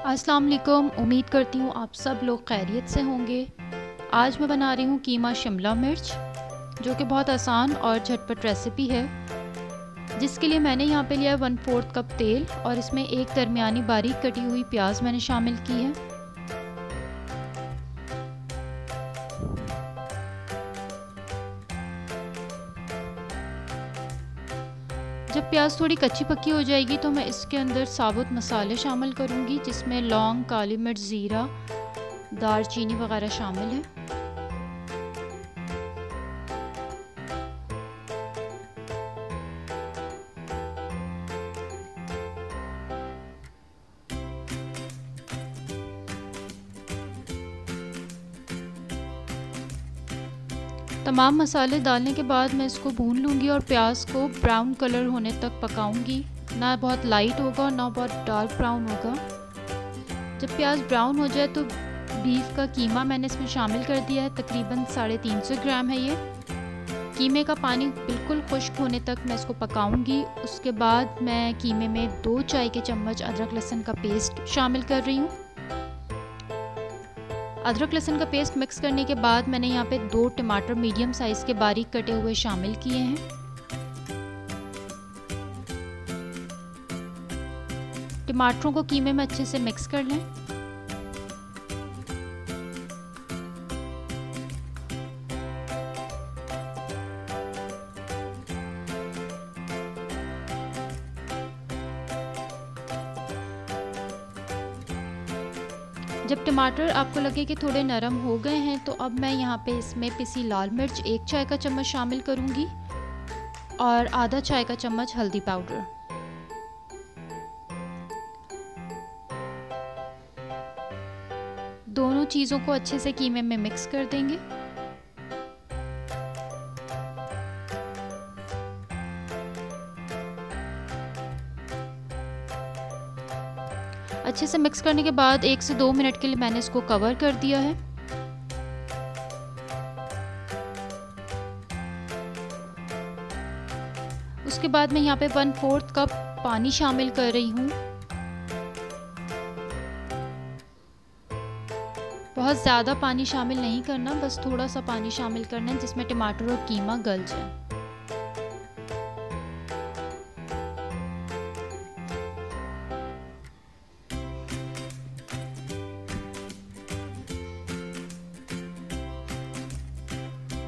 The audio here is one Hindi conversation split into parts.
अस्सलाम वालेकुम। उम्मीद करती हूँ आप सब लोग खैरियत से होंगे। आज मैं बना रही हूँ कीमा शिमला मिर्च, जो कि बहुत आसान और झटपट रेसिपी है। जिसके लिए मैंने यहाँ पे लिया है 1/4 कप तेल और इसमें एक दरमियानी बारीक कटी हुई प्याज मैंने शामिल की है। जब प्याज थोड़ी कच्ची पक्की हो जाएगी तो मैं इसके अंदर साबुत मसाले शामिल करूँगी, जिसमें लौंग, काली मिर्च, ज़ीरा, दालचीनी वगैरह शामिल है। तमाम मसाले डालने के बाद मैं इसको भून लूँगी और प्याज को ब्राउन कलर होने तक पकाऊंगी। ना बहुत लाइट होगा और ना बहुत डार्क ब्राउन होगा। जब प्याज ब्राउन हो जाए तो बीफ का कीमा मैंने इसमें शामिल कर दिया है। तकरीबन 350 ग्राम है ये। कीमे का पानी बिल्कुल खुश्क होने तक मैं इसको पकाऊंगी। उसके बाद मैं कीमे में 2 चाय के चम्मच अदरक लहसुन का पेस्ट शामिल कर रही हूँ। अदरक लहसुन का पेस्ट मिक्स करने के बाद मैंने यहाँ पे 2 टमाटर मीडियम साइज़ के बारीक कटे हुए शामिल किए हैं। टमाटरों को कीमे में अच्छे से मिक्स कर लें। जब टमाटर आपको लगे कि थोड़े नरम हो गए हैं तो अब मैं यहाँ पे इसमें पिसी लाल मिर्च 1 चाय का चम्मच शामिल करूँगी और आधा चाय का चम्मच हल्दी पाउडर। दोनों चीज़ों को अच्छे से कीमे में मिक्स कर देंगे। अच्छे से मिक्स करने के बाद 1 से 2 मिनट के लिए मैंने इसको कवर कर दिया है। उसके बाद मैं यहाँ पे 1/4 कप पानी शामिल कर रही हूँ। बहुत ज़्यादा पानी शामिल नहीं करना, बस थोड़ा सा पानी शामिल करना है जिसमें टमाटर और कीमा गल जाए।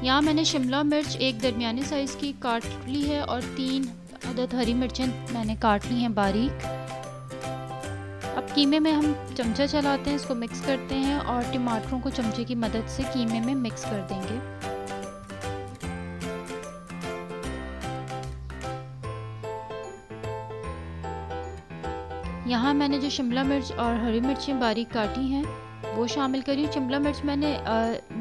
यहाँ मैंने शिमला मिर्च एक दरमियानी साइज़ की काट ली है और 3 अदद हरी मिर्चें मैंने काट ली हैं बारीक। अब कीमे में हम चमचा चलाते हैं, इसको मिक्स करते हैं और टमाटरों को चमचे की मदद से कीमे में मिक्स कर देंगे। यहाँ मैंने जो शिमला मिर्च और हरी मिर्चें बारीक काटी हैं वो शामिल करी। शिमला मिर्च मैंने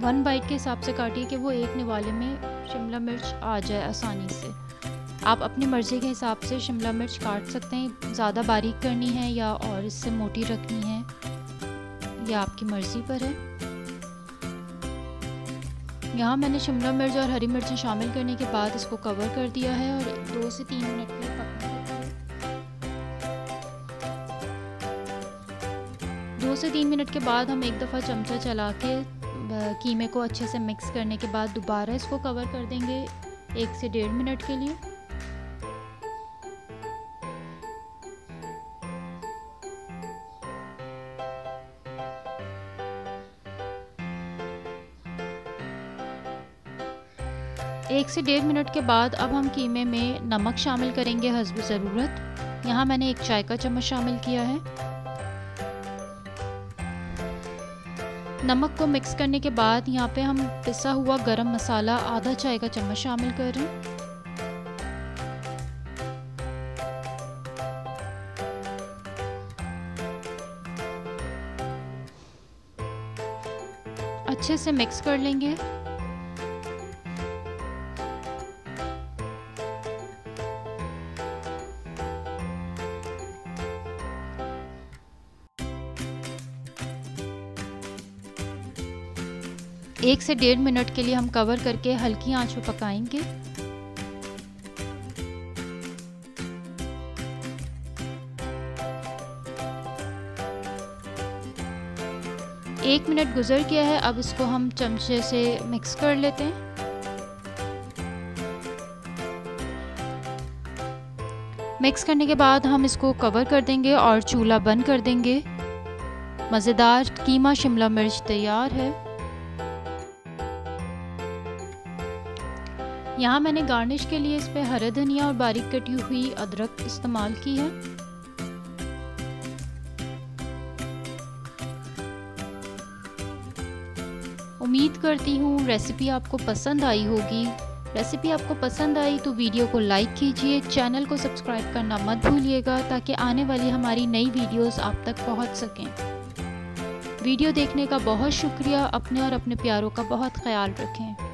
1 बाइट के हिसाब से काटी है कि वो एक निवाले में शिमला मिर्च आ जाए आसानी से। आप अपनी मर्ज़ी के हिसाब से शिमला मिर्च काट सकते हैं, ज़्यादा बारीक करनी है या और इससे मोटी रखनी है, यह आपकी मर्ज़ी पर है। यहाँ मैंने शिमला मिर्च और हरी मिर्चें शामिल करने के बाद इसको कवर कर दिया है और 2 से 3 मिनट के लिए पकने देते हैं। 2 से 3 मिनट के बाद हम एक दफ़ा चमचा चला के कीमे को अच्छे से मिक्स करने के बाद दोबारा इसको कवर कर देंगे 1 से 1.5 मिनट के लिए। एक से 1.5 मिनट के बाद अब हम कीमे में नमक शामिल करेंगे हस्ब ज़रूरत। यहाँ मैंने 1 चाय का चम्मच शामिल किया है। नमक को मिक्स करने के बाद यहाँ पे हम पिसा हुआ गरम मसाला आधा चाय का चम्मच शामिल कर रहे हैं। अच्छे से मिक्स कर लेंगे। एक से 1.5 मिनट के लिए हम कवर करके हल्की आंच पे पकाएंगे। 1 मिनट गुजर गया है। अब इसको हम चमचे से मिक्स कर लेते हैं। मिक्स करने के बाद हम इसको कवर कर देंगे और चूल्हा बंद कर देंगे। मज़ेदार कीमा शिमला मिर्च तैयार है। यहाँ मैंने गार्निश के लिए इस पे हरा धनिया और बारीक कटी हुई अदरक इस्तेमाल की है। उम्मीद करती हूँ रेसिपी आपको पसंद आई होगी। रेसिपी आपको पसंद आई तो वीडियो को लाइक कीजिए, चैनल को सब्सक्राइब करना मत भूलिएगा ताकि आने वाली हमारी नई वीडियोस आप तक पहुँच सकें। वीडियो देखने का बहुत शुक्रिया। अपने और अपने प्यारों का बहुत ख्याल रखें।